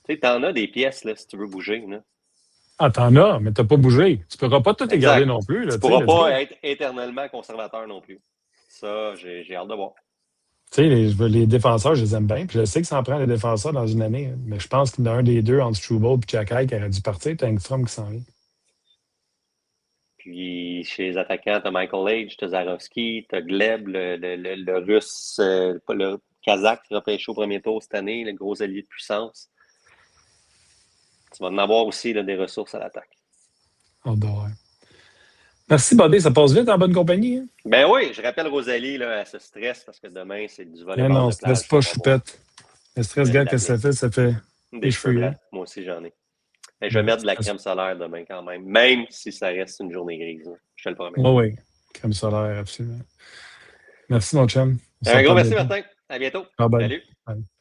Tu sais, t'en as des pièces là, si tu veux bouger. Là. Ah, t'en as, mais t'as pas bougé. Tu pourras pas tout les garder Exact. non plus. Là, Tu tu sais, pourras let's go. pas être éternellement conservateur non plus. Ça, j'ai hâte de voir. Tu sais, les défenseurs, je les aime bien. Puis je sais que ça en prend des défenseurs dans une année. Hein, mais je pense qu'il y en a un des deux entre Struble et Chakai qui aurait dû partir. T'as Engstrom qui s'en vient. Puis chez les attaquants, t'as Michael Age, t'as Zarovski, t'as Gleb, le russe, pas le Kazakh qui repêché au premier tour cette année, le gros allié de puissance. Tu vas en avoir aussi là, des ressources à l'attaque. On dort. Merci, Bobby. Ça passe vite en bonne compagnie. Hein? Ben oui, je rappelle Rosalie, là, elle se stresse parce que demain, c'est du Mais volleyball non, de stress plage. pas, choupette. Le stress, gars, De la que ça fait des les cheveux cheveux blancs. gris. Moi aussi, j'en ai. Mais je vais mettre de la crème solaire demain quand même si ça reste une journée grise. Là. Je te le promets. Oui, oui. Crème solaire, absolument. Merci, mon chum. On se Un gros reparle merci, bientôt. Martin. À bientôt. Bye bye. Salut. Bye.